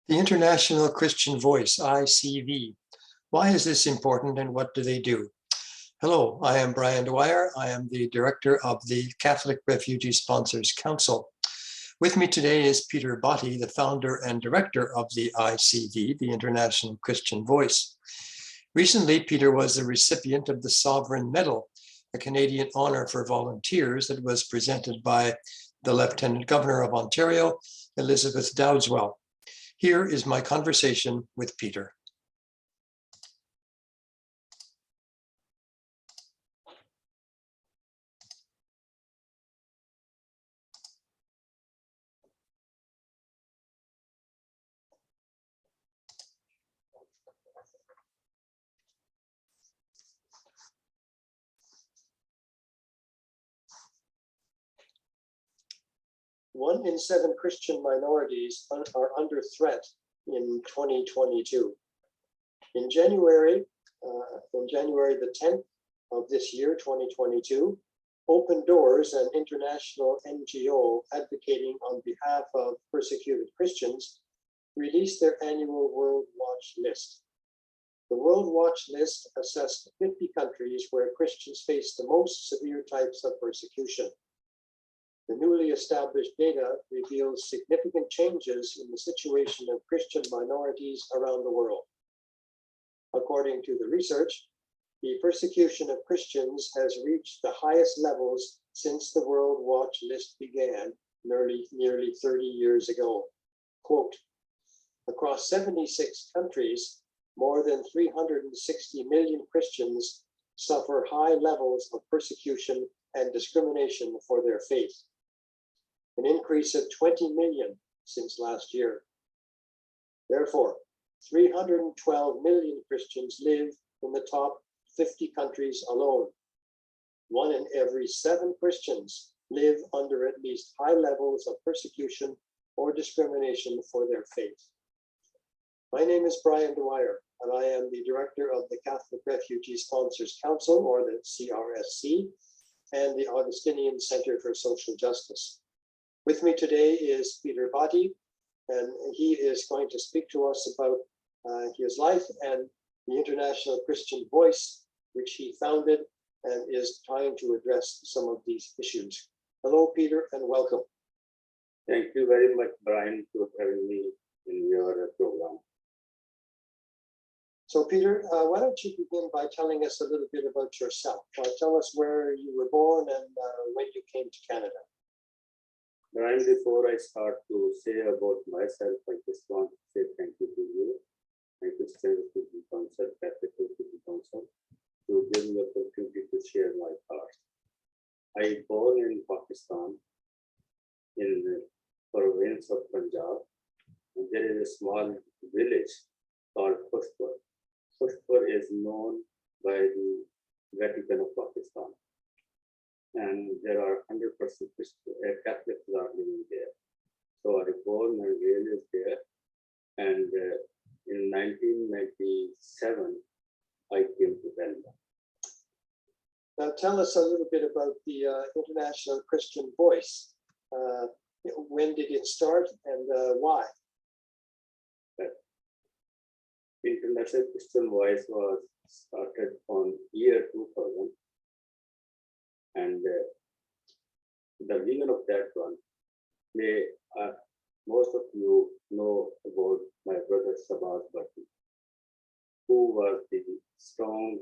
The International Christian Voice ICV. Why is this important and what do they do? Hello, I am Brian Dwyer. I am the director of the Catholic Refugee Sponsors Council. With me today is Peter Bhatti, the founder and director of the ICV, the International Christian Voice. Recently, Peter was the recipient of the Sovereign Medal, a Canadian honor for volunteers that was presented by the Lieutenant Governor of Ontario, Elizabeth Dowdeswell. Here is my conversation with Peter. One in 7 Christian minorities are under threat in 2022. In January the 10th of this year, 2022, Open Doors, an international NGO advocating on behalf of persecuted Christians, released their annual World Watch list. The World Watch list assessed 50 countries where Christians face the most severe types of persecution. The newly established data reveals significant changes in the situation of Christian minorities around the world. According to the research, the persecution of Christians has reached the highest levels since the World Watch list began nearly 30 years ago. Quote, across 76 countries, more than 360 million Christians suffer high levels of persecution and discrimination for their faith, an increase of 20 million since last year. Therefore, 312 million Christians live in the top 50 countries alone. 1 in every 7 Christians live under at least high levels of persecution or discrimination for their faith. My name is Brian Dwyer, and I am the director of the Catholic Refugee Sponsors Council, or the CRSC, and the Augustinian Center for Social Justice. With me today is Peter Bhatti, and he is going to speak to us about his life and the International Christian Voice, which he founded and is trying to address some of these issues. Hello, Peter, and welcome. Thank you very much, Brian, for having me in your program. So, Peter, why don't you begin by telling us a little bit about yourself? Tell us where you were born and when you came to Canada. Brian, before I start to say about myself, I just want to say thank you to you. Thank you, Refugee Council, Catholic Refugee Council, to give me the opportunity to share my thoughts. I born in Pakistan, in the province of Punjab. And there is a small village called Khushpur. Khushpur is known by the Vatican of Pakistan. And there are 100% Catholics are living there. So I was born and raised there. And in 1997, I came to Canada. Now tell us a little bit about the International Christian Voice. When did it start and why? International Christian Voice was started on year 2000. And the reason of that one, most of you know about my brother Peter Bhatti, who was the strong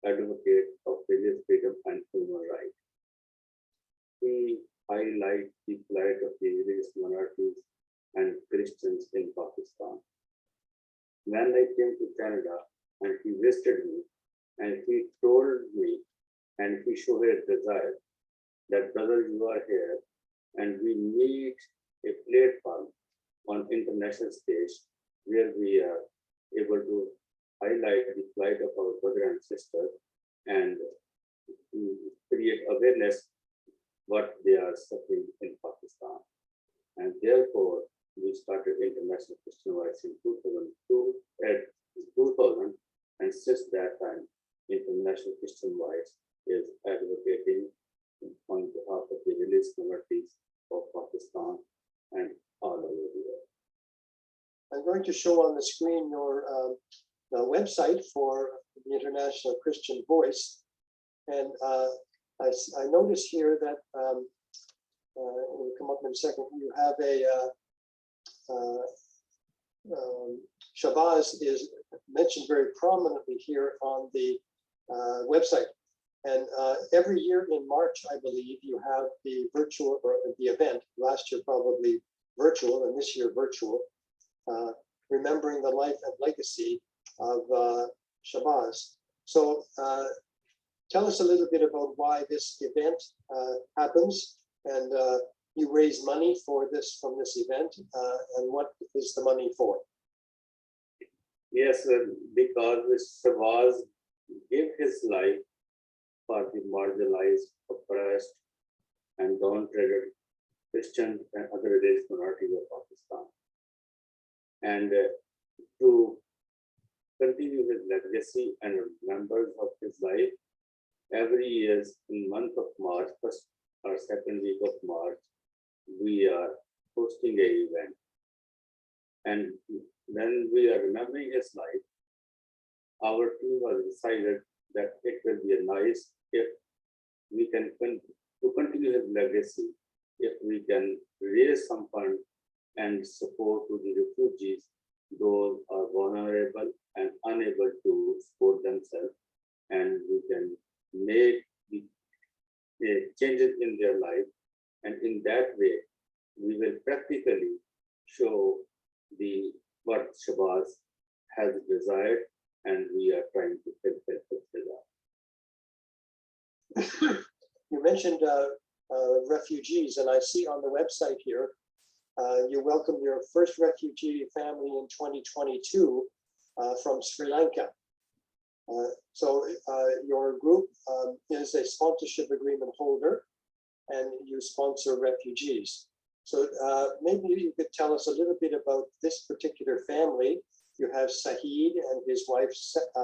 advocate of religious freedom and human rights. He highlighted the plight of the religious minorities and Christians in Pakistan. When I came to Canada and he visited me, and he told me, and he showed a desire that, brother, you are here, and we need a platform on international stage where we are able to highlight the plight of our brother and sister and create awareness what they are suffering in Pakistan. And therefore, we started International Christian Voice in 2000, and since that time, International Christian Voice is advocating on behalf of the religious minorities of Pakistan and all over the world. I'm going to show on the screen your the website for the International Christian Voice. And I notice here that, it'll come up in a second, you have Shabazz is mentioned very prominently here on the website. And every year in March, I believe, you have the virtual, or the event, last year probably virtual, and this year virtual, remembering the life and legacy of Shabazz. So tell us a little bit about why this event happens, and you raise money for this from this event, and what is the money for? Yes, because Shabazz gave his life for the marginalized, oppressed, and downtrodden Christian and other religious minorities of Pakistan. And to continue his legacy and remembrance of his life, every year in month of March, first or second week of March, we are hosting an event. And when we are remembering his life, our team was decided that it will be nice if we can to continue his legacy, if we can raise some fund and support to the refugees, those are vulnerable and unable to support themselves, and we can make the changes in their life. And in that way, we will practically show what Shabazz has desired, and we are trying to fulfill his desire. You mentioned refugees, and I see on the website here, you welcomed your first refugee family in 2022 from Sri Lanka. So your group is a sponsorship agreement holder, and you sponsor refugees. So maybe you could tell us a little bit about this particular family. You have Sahid and his wife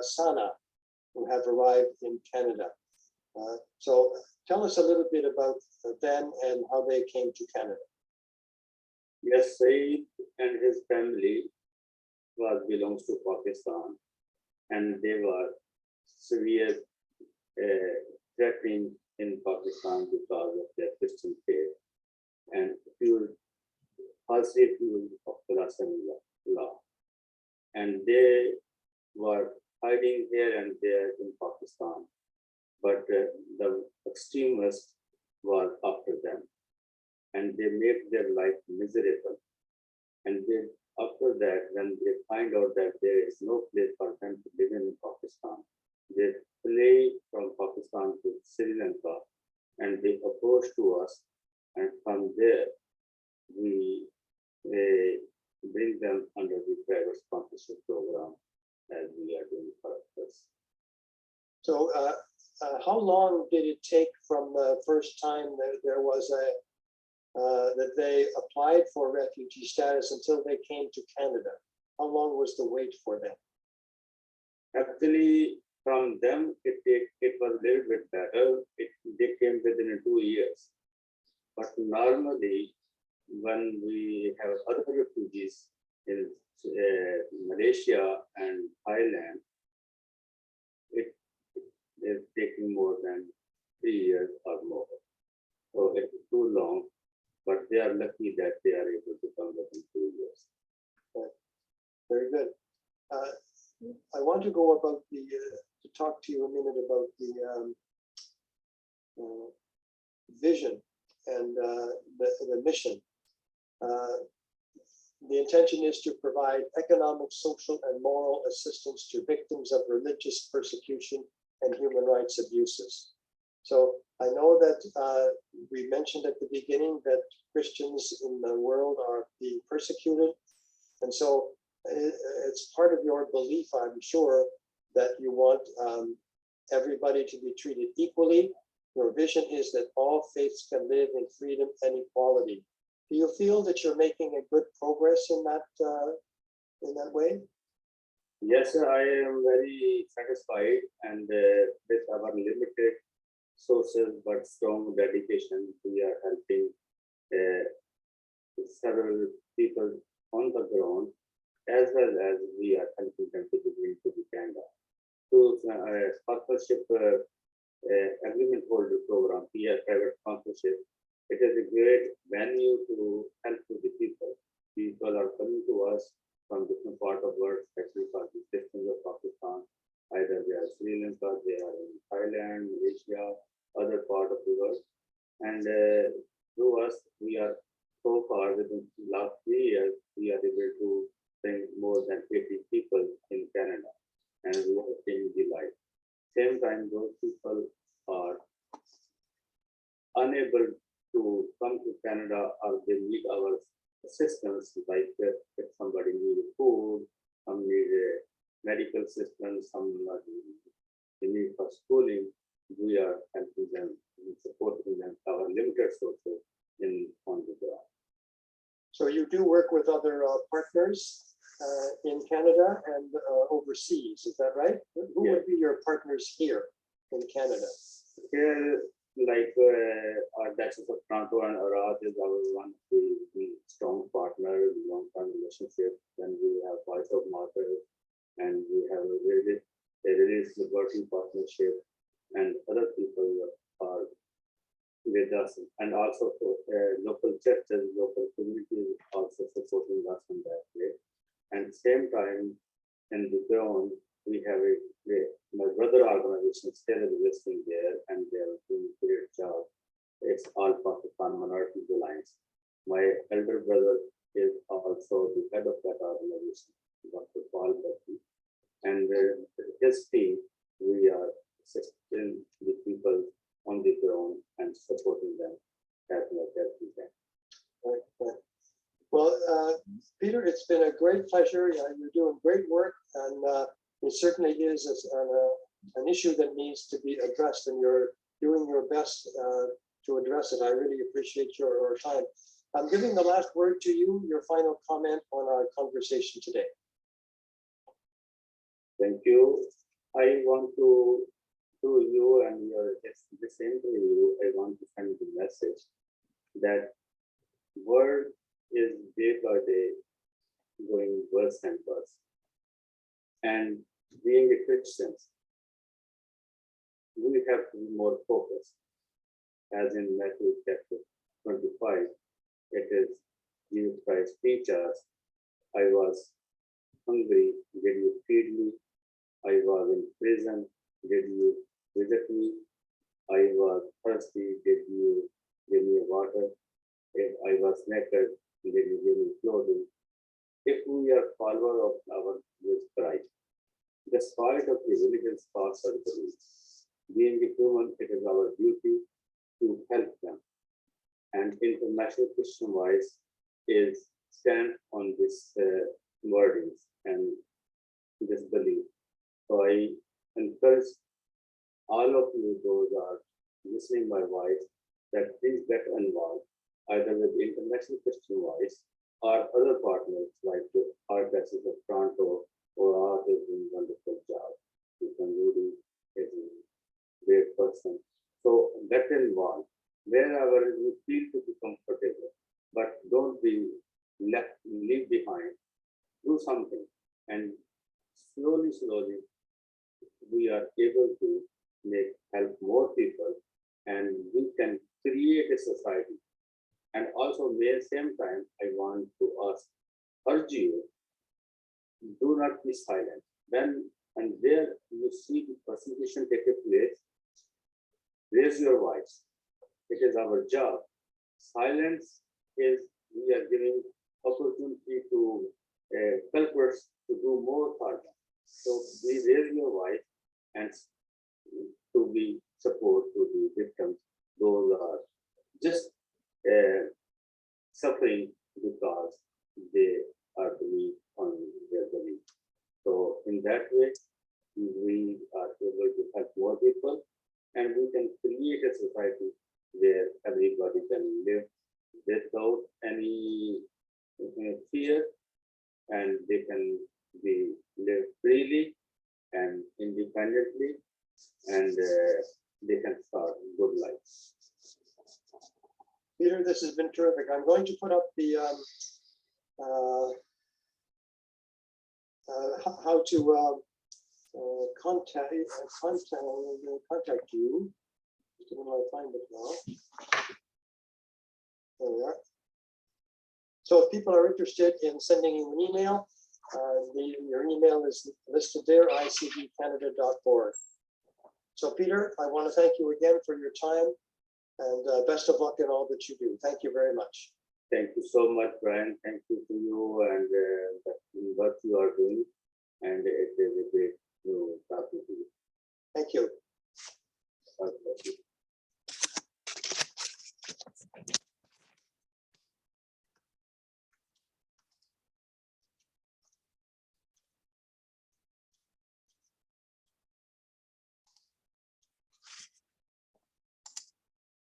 Sana, who have arrived in Canada. So tell us a little bit about them and how they came to Canada. Yes, Saeed and his family belongs to Pakistan, and they were severe threatening in Pakistan because of their Christian faith and falsely fueled of blasphemy law. And they were hiding here and there in Pakistan, but the extremists were after them, and they made their life miserable. And after that, when they find out that there is no place for them to live in Pakistan, they flee from Pakistan to Sri Lanka, and they approach to us, and from there we bring them under the private sponsorship program as we are doing for us. So how long did it take from the first time that there was that they applied for refugee status until they came to Canada? How long was the wait for them? Actually, from them, it was a little bit better. They came within 2 years. But normally, when we have other refugees in Malaysia and Thailand, it is taking more than 3 years or more. So it's too long, but they are lucky that they are able to come within 2 years. Okay. Very good. I want to go about to talk to you a minute about the vision and the mission. The intention is to provide economic, social, and moral assistance to victims of religious persecution and human rights abuses. So I know that we mentioned at the beginning that Christians in the world are being persecuted. And so it's part of your belief, I'm sure, that you want everybody to be treated equally. Your vision is that all faiths can live in freedom and equality. Do you feel that you're making a good progress in that way? Yes, sir, I am very satisfied, and with our limited sources but strong dedication, we are helping several people on the ground as well as we are helping them to bring to the Canada. So sponsorship agreement holder program, PR private sponsorship, it is a great venue to help to the people. People are coming to us from different parts of the world, especially for the systems of Pakistan. Either they are Sri Lanka, they are in Thailand, Malaysia, other part of the world. And through us, we are so far within the last 3 years, we are able to bring more than 80 people in Canada, and we are changing the life. Same time, those people are unable to come to Canada or they need our assistance, like if somebody needs food, some need medical assistance, some need for schooling, we are helping them, supporting them, our limited sources on the ground. So you do work with other partners in Canada and overseas, is that right? Who would be your partners here in Canada? Here, like our Duchess of Toronto and Arad is our one of the strong partner, long-term relationship. Then we have Voice of Martyrs, and we have a really working partnership, and other people are with us, and also local churches, local communities also supporting us in that way. And same time, in the ground, we have my brother organization still existing there, and they are doing a great job. It's All Pakistan Minorities Alliance. My elder brother is also the head of that organization, Dr. Peter Bhatti. And his team, we are assisting the people on the ground and supporting them as much as we can. Right. Well, Peter, it's been a great pleasure. You're doing great work, and it certainly is an issue that needs to be addressed, and you're doing your best to address it. I really appreciate your time. I'm giving the last word to you, your final comment on our conversation today. Thank you. I want to you and the same to you, I want to send the message that world is day by day going worse and worse. And being a Christian, we have to be more focused. As in Matthew chapter 25, it is Jesus Christ teach us, I was hungry, did you feed me? I was in prison, did you visit me? I was thirsty, did you give me water? If I was naked, did you give me clothing? If we are followers of our Jesus Christ, despite of the religious past or beliefs, being a human, it is our duty to help them. And International Christian Voice is stand on this wordings and this belief. So I encourage all of you, those are listening my voice, that please get involved either with the International Christian Voice or other partners like the Archdiocese of Toronto or Art is doing a wonderful job. You can really is a great person. So get involved wherever you feel to be comfortable, but don't be leave behind. Do something, and slowly we are able to help more people, and we can create a society. And also at the same time, I want to urge you, do not be silent. When and there you see the persecution take place, raise your voice. It is our job. Silence is, we are giving opportunity to culprits to do more harm. So we raise your voice and to be support to the victims. Those are just suffering because they are believe on their belief. So in that way, we are able to help more people, and we can create a society where everybody can live without any fear, and they can live freely and independently, and they can start good life. Peter, this has been terrific. I'm going to put up the how to contact you. Just a minute, I'll find it now. There we are. So if people are interested in sending you an email, your email is listed there, icvcanada.org. So Peter, I want to thank you again for your time, and best of luck in all that you do. Thank you very much. Thank you so much, Brian. Thank you to you and what you are doing. And it is a great to talk to you. Thank you. God bless you.